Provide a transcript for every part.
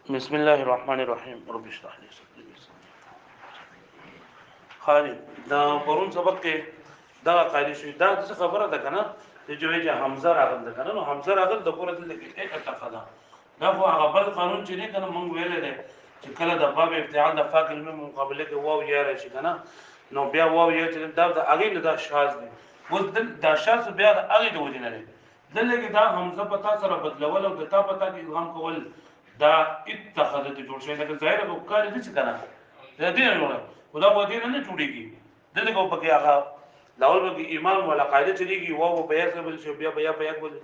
بسم الله الرحمن الرحيم رب اشرح لي صدري ويسر لي خالد دا پرون سبق کې دا قاعده شو دا څه خبره ده کنه چې جوړه حمزه راغل ده کنه نو حمزه راغل د پوره دل کې یک اتفاقه دا خو هغه بل قانون چې نه کنه مونږ ویل دي چې کله د باب افتعال د فاعل په مقابله کې واو یا راشي کنه نو بیا واو یا چې دا د هغه نه دا شاذ دي و دا شاذ بیا د هغه د وجه نه دي دلته کې دا حمزه پتا سره بدلول او د تا پتا کې ادغام کول دا اتخذت جوړ شوی دا ظاهر او کار دي چې کنه دا دې نه جوړه خدا په دې نه جوړيږي دغه کو پکې هغه لاول به ایمان ولا قاعده چلیږي واو په یو بل شو بیا بیا په یک بل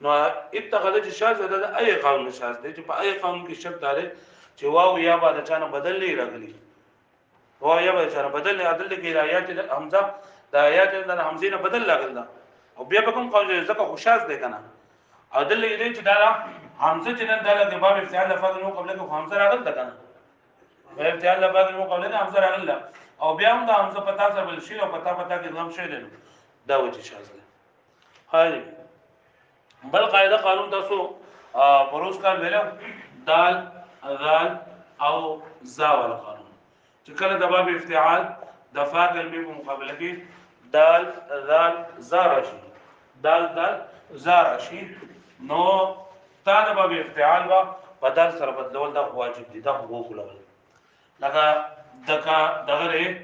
نو اتخذت شاذ دا اي قانون شاذ دی چې په اي قانون کې شرط دار چې واو یا بعد چانه بدل نه راغلي واو یا بعد چانه بدل نه عدل کې آیات حمزه د آیات د حمزه نه بدل راغل دا او بیا به کوم قانون ځکه خو شاذ دی کنه عدل دې چې دا حمزه چې نن دغه د باب افتعال لفظ نو قبل کې حمزه راغل ده کنه باب افتعال لفظ نو قبل کې حمزه راغل او بیا هم د حمزه پتا سره بل شي او پتا کې ضم شي ده دا وجه شاذ ده هاي بل قاعده قانون تاسو پروس کار ویلو دال ذال او زا ول قانون چې کله د باب افتعال د فاعل په مقابله کې دال ذال زا راشي دال دال زا راشي نو تا د باب افتعال وا بدل سره بدلول دا واجب دي دا حقوق لول لکه دغه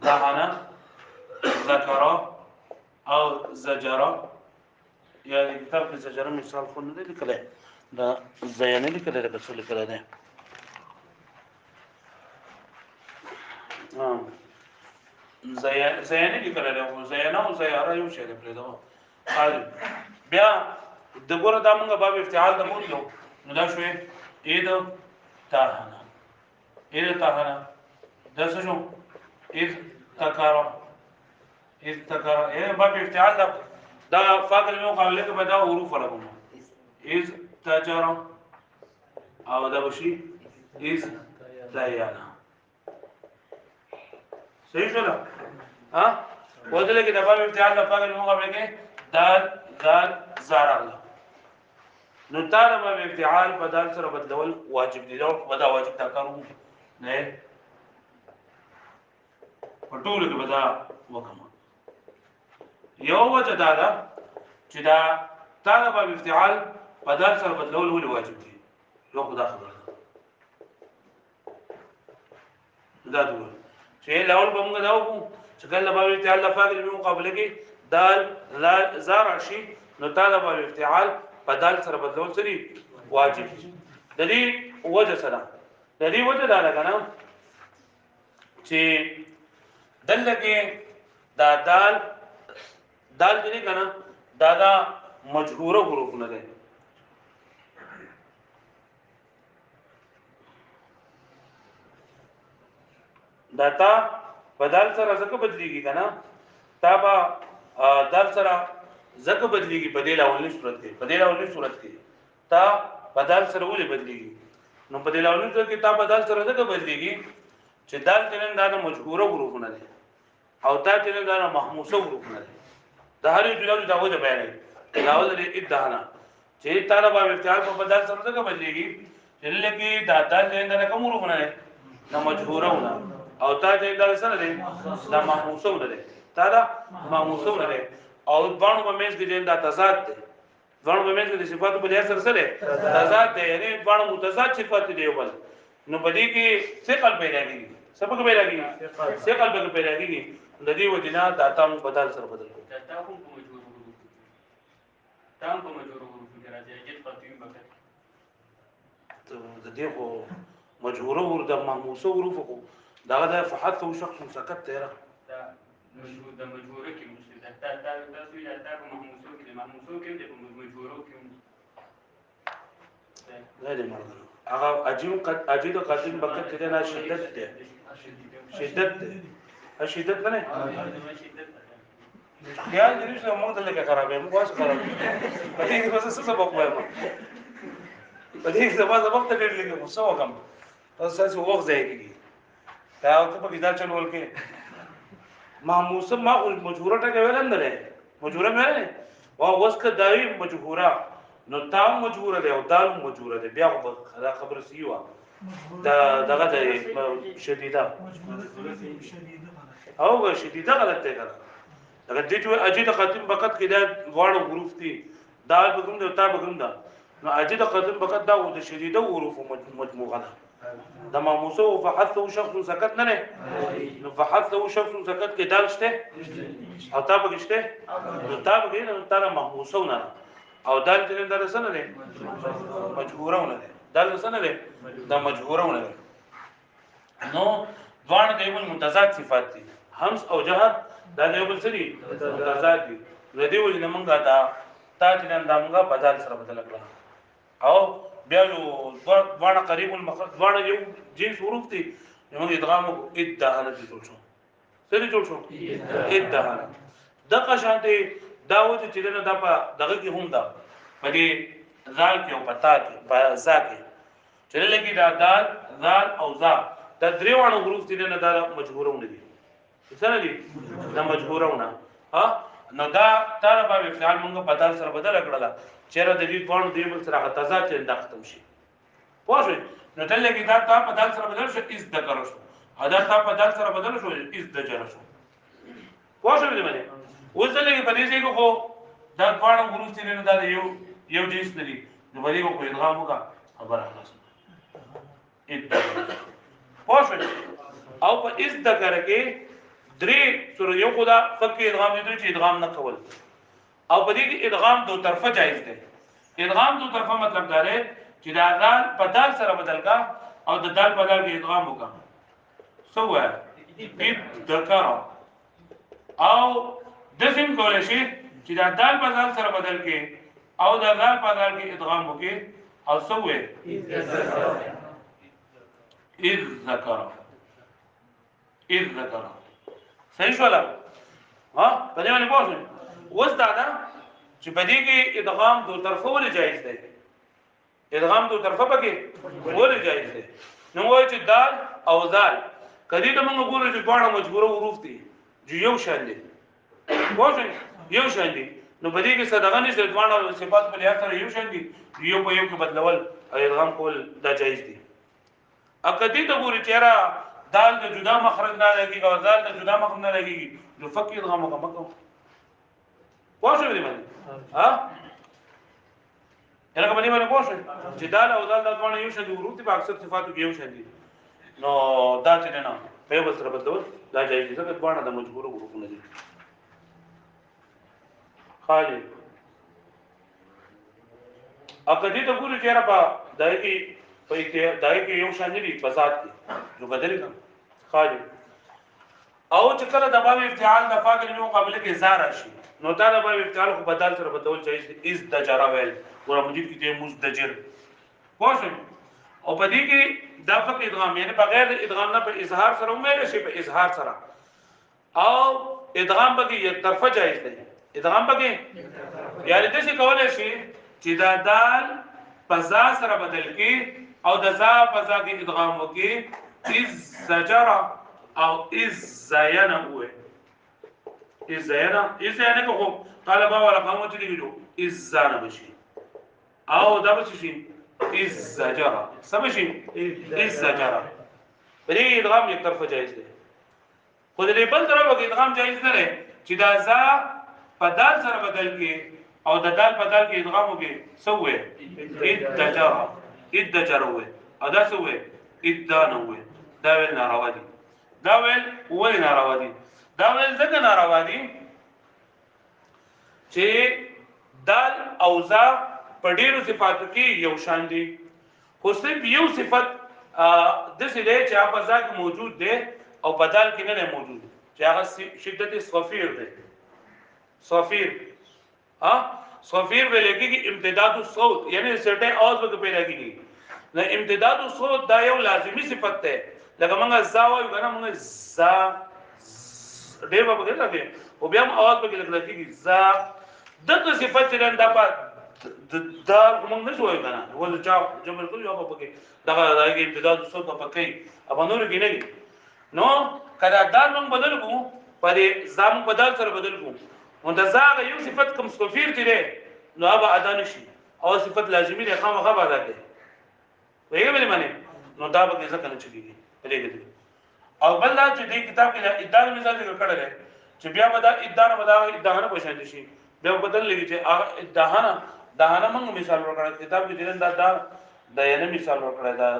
دهانا ذکر او زجر یا کتاب کې زجر مثال خو نه لیکل دا زیانه لیکل دا څه لیکل نه زیانه لیکل دا زیانه او زیاره یو شی دی په دا بیا د ګوره دا موږ باب افتعال د مونږ نو دا شوې اید تاهنا دا څه شو اذ تکارا باب افتعال دا فاعل میں مقابله کې بدا حروف لګوم اذ تجرا او دا بشي اذ دایانا صحیح شو ها ودل کې د باب افتعال د فاعل میں مقابله کې دال ذال زار الله نو تعالی باب افتعال بدل سره بدلول واجب دي او بدا واجب تا کارو نه پټول کې بدا وکم یو وجه دا چې دا تعالی باب افتعال بدل سره بدلول ولې واجب دي یو خدا خبره دا دوه چې لاول به موږ دا وکړو چې کله باب افتعال لفظ په مقابله کې دال ذال زار شي نو تعالی باب افتعال بدل سره بدلول سری واجب دي د دې وجه سره د دې وجه دا لګنه چې دلته دا دال دې کنه دا مجهوره حروف نه ده داتا بدل سره زکه بدلیږي کنه تا با دال سره زکه بدلیږي په دې لاولې صورت کې تا بدل سره ولې بدلیږي نو په دې لاولې صورت کې تا بدل سره زکه بدلیږي چې دال تنن دا مجهوره حروف نه ده او تا تنن دا محموسه حروف نه ده د هر یو جوړو دا وجه بیانې لاول دې ادعانا چې تعالی په افتعال په بدل سره زکه بدلیږي چې لکه دا تنن دا کوم حروف نه ده نو مجهوره ونه او تا چې دا سره ده دا محموسه ونه ده تا دا محموسه ونه ده او ځوانو په منځ کې دا تضاد دي ځوانو په منځ کې د صفاتو په لحاظ سره تضاد دي یعنی ځوانو متضاد صفات دي یو بل نو په دې کې ثقل پیدا کیږي سبق پیدا کیږي ثقل پیدا کیږي د دې وجنا داتا مو بدل سره بدل کو داتا کوم په مجبور تام په مجبور کې راځي چې پاتې وي ته د دې خو مجبور ور د محموسه حروف کو دا د فحت او شخص سکت تیرا دا مجبور د مجبوره کې تا سوی تا په محموسو کې د مجبورو کې دا دې مرګ هغه عجیب قدیم بکت دې نه شدت نه خیال دې نشته موږ ته لکه خرابې موږ واسه خرابې په دې کې څه سبب وایم په دې کې سبب ته ډېر لګي مو څه وکم تاسو څه وخت ځای کېږي دا او ته په کیدا چلول کې محموسه ما مجبوره ټکه ویل نه مجبوره مې نه او وسکه دای مجهوره نو تام مجهوره دی او دال مجهوره دی بیا خو خبر سیوا دا دغه د شدیده او شدیده غلط دی کنه دغه دې چې اجید قدیم وخت کې دا غواړو حروف دي دال بګم دی تا بګم دا نو اجید قدیم وخت دا د شدیده حروف مجموعه ده د ماموسه فحثه شخص سکت نه نه نو فحثه شخص سکت کې دال شته او تا بګ شته نو تا بګ نه تا ماموسه نه او دال دې در سره نه مجبورونه ده دال سره نه دا مجبورونه ده نو ځوان د یو متضاد صفات دي همس او جهر دا د یو بل سری متضاد دي ردی ولې موږ دا تا چې نن دا موږ بدل سره بدل کړل او بیا یو ځوان قریب المخرج ځوان یو جنس حروف دي موږ ادغام ادهانه دي جوړ شو سری جوړ شو ادهانه دغه شانتي داوود چې دنه دا په دغه کې هم دا په دې ذال کې او پتا کې په ذا کې چې لګي دا دال ذال او ذا دا دریوانو حروف دي نه دا مجبورونه دي څنګه دي دا مجبورونه ها نو دا تر په فعل موږ بدل سره بدل کړل چیرې د دې په دی بل سره تضاد چې دا ختم شي پوه نو تل لګي دا تا بدل سره بدل شو از د کړو شو ادا تا بدل سره بدل شو از د جره شو پوه شو دې باندې وځلې په دې ځای کو دا ډوړم حروف چې نه دا یو جنس لري نو باندې کو ادغام وکا خبره خلاص ادغام پوه او په اس د کرکه درې سره یو خدا فکر ادغام دې چې ادغام نه کول او په دې کې ادغام دو طرفه جایز دی ادغام دو طرفه مطلب دا دی چې دا دال په دال سره بدل کا او د دال په دال کې ادغام وکا سو ذکر او دسم کولای شي چې دا دال په دال سره بدل کې او دا دال په دال کې ادغام وکي او سوې اذ ذکر صحیح شولا ها په دې باندې پوښتنه وس دا چې په دې کې ادغام دو طرفه ولې جایز دی ادغام دو طرفه پکې ولې جایز دی نو وایي چې دال او ذال کدی ته موږ ګورو چې ډوړه مجبوره حروف دي چې یو شان دي واښه یو شان دي نو په دې کې صدقه نشته ځوان صفات په لحاظ سره یو شان دي یو په یو کې بدلول او ادغام کول دا جایز دي اکدی ته ګوري چې را دال د جدا مخرج نه لګي او دال د جدا مخرج نه لګي نو فقې ادغام وکړه واښه دې باندې ها هغه باندې واښه چې دال او دال د ځوان یو شان دي ورته په اکثر صفاتو کې یو شان دي نو دا چې نه په بل سره بدلول دا جایز دي ځکه ځوان د مجبور حروفونه دي خالی اکدی ته ګوري چې را په دای کې یو شان دي په ذات کې نو بدل کړه خالی او چې کله د باب افتعال د فاعل نو مقابله کې زار شي نو دا د باب افتعال خو بدل سره بدل جایز دي از د جرا ویل ګور مجید کې مزدجر واښه او په دې کې د فق ادغام یعنی بغیر ادغام نه په اظهار سره ومه شي په اظهار سره او ادغام به یک طرفه جایز دی ادغام بګي یعنی د څه کولای شي چې دا دال پزا سره بدل کی او د ذا پزا کې ادغام وکي از زجر او از زینا وې از زینا کو طالب ولا قوم چې دیلو از زانه بشي او دا به شي از زجر سم شي از زجر بری ادغام یک طرفه جایز دی خو دې بل طرف کې ادغام جایز نه لري چې دا ذا په دال سره بدل کې او د دال په دال کې ادغام وکړي سوې ادجر وې ادا سوې ادان وې دا ویل ناروا دي دا ویل ولې ناروا دي دا ویل ځکه ناروا دي چې دال او ذا په ډیرو صفاتو کې یو شان دي خو صرف یو صفت د څه دی چې په ذا کې موجود دی او په دال کې نه موجود چې هغه شدت صفیر دی صفیر ها صفیر ولګي امتداد الصوت یعنی سرټه आवाज وګ پیدا کیږي نو امتداد الصوت دا یو لازمی صفت ده لکه موږ زا وایو کنه موږ زا ډېر په دې لګي او بیا आवाज وګ لګي زا دغه صفت چې دا په دا موږ نه شوي کنه ول چا جمل کوي او په کې دا امتداد الصوت په کې اب نور کې نه نو کله دا موږ بدل کوو په زام بدل سره بدل کوو متزاغ یو صفت کوم مستفیر دی نو هغه ادا نشي او صفت لازمی دی خامخا ادا دی ویګه بلی معنی نو دا به څه کنه چلیږي پرېږدي او بل دا چې دې کتاب کې ادعا مثال ذکر کړل چې بیا به دا ادعا نه پوښتنه شي بیا بدل لګي چې دهانه موږ مثال ورکړل کتاب کې دین دا دایانه مثال ورکړل دا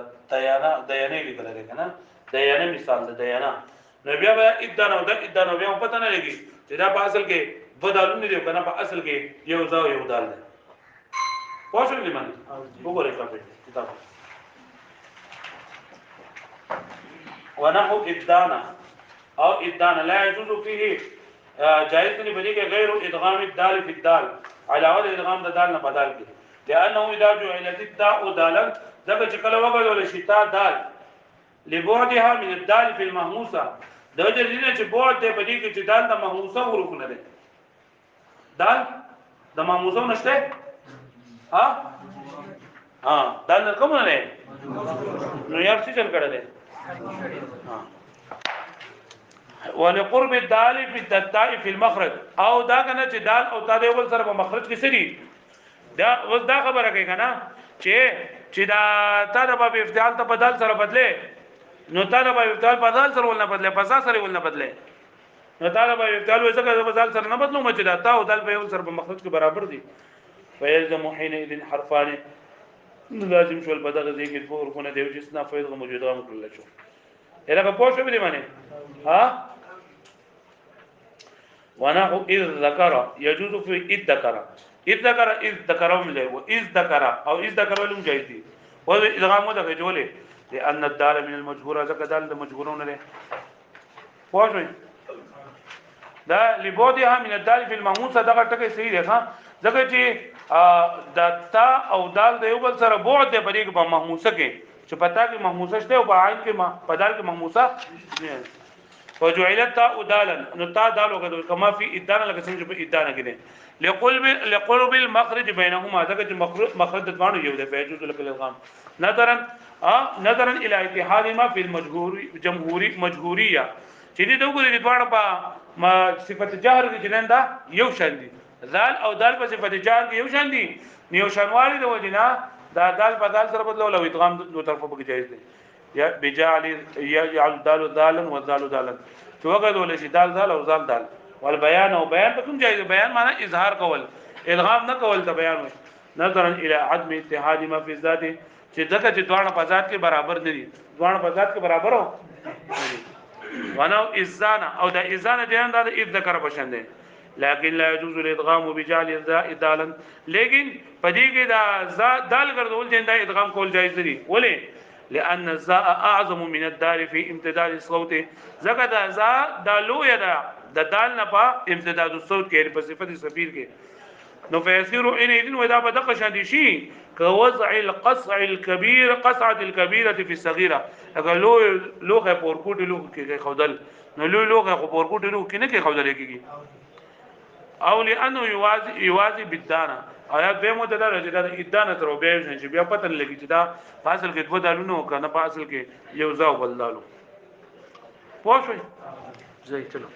دایانه لیکل لري کنه دایانه مثال د دایانه نو بیا به ادعا نو بیا پته نه لګي چې دا په اصل کې بدلون دی کنه په اصل کې یو ځای یو دال دی پوښتنه لیمن وګورئ کتاب ونحو ابدانا او ابدانا لا يجوز فيه جائز نہیں بنی کہ غیر ادغام الدال في الدال علاوه ادغام د دال نه بدل کی لانه اذا جعل الداء دالا ذبح کله وغل ولا شتاء دال لبعدها من الدال في المهموسه د وجه دې چې بعد دې بدی کې چې دال د مهموسه حروف نه ده دال د مهموسه نشته ها دال کوم نه ده نو یار څه چل کړه ده ولقرب الدال في التاء في المخرج او دا کنه چې دال او تا د اول سره په مخرج کې سړي دا اوس دا خبره کوي کنه چې دا تا د باب افتعال ته بدل سره بدله نو تا د باب افتعال بدل سره ولنه بدله پسا سره ولنه بدله نو تا د باب افتعال وځه د بدل سره نه بدلو مچ دا تا او دال په اول سره په مخرج کې برابر دي فيلزم حينئذ حرفان لازم شو البدغه دي کې فور کو نه دی چې اسنا فائدہ موجوده مکرل شو اله په پوښتنه به معنی ها ونحو اذ ذکر يجوز في اذ ذکر له واذ ذکر او اذ ذکر له جایز دي او ادغام ده جوړه لان الدال من المجهوره ذکر دال د مجهورون له پوښتنه دا لبودها من الدال في المهموسه دغه ټکي صحیح ده ها ځکه چې د تا او دال د یو بل سره بعد دی بریګ په محموسه کې چې پتا کې محموسه شته او په عین کې په دال کې محموسه فجعلت تا دالا نو تا دال وګدو کما فی ادانه لکه څنګه په ادانه کې ده لقرب المخرج بينهما ذکر چې مخرج د دوانو یو ده فیجوز الکلام نظرا الى اتحادهما في مجهوريه چې دې وګورئ د دوانو په صفت جهر کې جننده یو شان دي ذال او دال په صفت جهر کې یو شان دي نیو شانوالي د وجنا دا دال په دال سره بدلول او ادغام دو طرفو کې جایز دي یا بجعل يجعل دال دالا وذال دالا تو وګدول شي دال او دال والبيان او بیان په کوم جایز بیان معنی اظهار کول ادغام نه کول ته بیان وي نظرا الى عدم اتحاد ما في الذات چې ځکه چې دوه په ذات کې برابر نه دي دوه په ذات کې برابر هو ونو اذان او د اذان جهان د اذ ذکر بشند لكن لا يجوز الادغام بجعل الذاء دالا لیکن پدې کې دا دال ګرځول چې دا ادغام کول جایز دي ولې لان الذاء اعظم من الدال في امتداد الصوت زګه دا ذا دالو یا د دال نه په امتداد الصوت کې په صفت صفیر کې نو فيصير ان اذن ودا بدق شان شي كوضع القصع الكبير قصعه الكبيره في الصغيره اگر لوغه پورکوټ لوغ کې خودل نو لوغه پورکوټ لوغ کې نه کې خودل کېږي او لانه يوازي بالدانه آیات به مدد راځي دا ادانه تر به چې بیا پته لګي چې دا فاصل کې دوه دالونو کنه فاصل کې یو ځاو بل دالو پوه شئ زه چلو